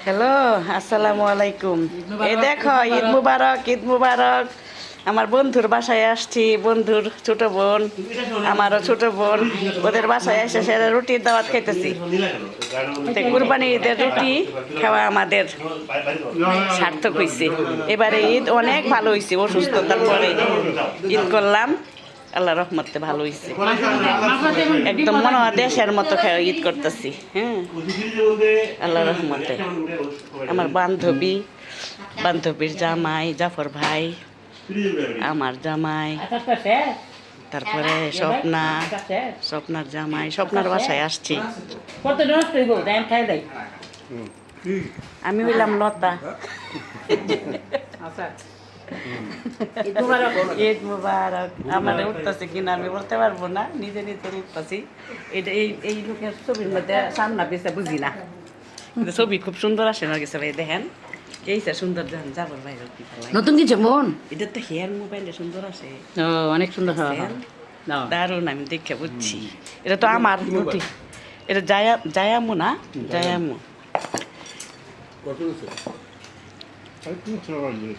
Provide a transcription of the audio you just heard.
Hello, আসসালামু আলাইকুম। এই দেখো, ঈদ মুবারক, ঈদ মুবারক। আমার বন্ধুর বাসায় আসছি, বন্ধুর ছোট বোন, আমারও ছোট বোন, ওদের বাসায় এসে সেরা রুটির দাওয়াত খাইতেছি। কুরবানি ঈদের রুটি খাওয়া আমাদের সার্থক হয়েছে। এবারে ঈদ অনেক ভালো হয়েছে, অসুস্থতার পরে ঈদ করলাম, আল্লাহ রহমতে ভালো হয়েছে। একদম মনে হয় দেশের মতো ঈদ করতেছি। হ্যাঁ, আল্লাহ রহমতে। আমার বান্ধবীর জামাই, জাফর ভাই, আমার জামাই, তারপরে স্বপ্নার জামাই, স্বপ্নার বাসায় আসছি। আমি হইলাম লতা। ঈদ মুবারক। আমার উঠতেছে কিনা আমি বলতে পারবো না, নিজে নিজে উঠতেছি। এটা এই লোকের ছবির মধ্যে সামনা পিছা বুঝি না, কিন্তু ছবি খুব সুন্দর আসে না গেছে ভাই। দেখেন এইটা সুন্দর, দেখেন যাবার বাইরে নতুন কিছু মন এটা তো হেয়ার মোবাইলে সুন্দর আসে। অনেক সুন্দর। দারুণ, আমি দেখে বুঝছি। এটা তো আমার রুটি। এটা জায়ামু না, জায়ামু।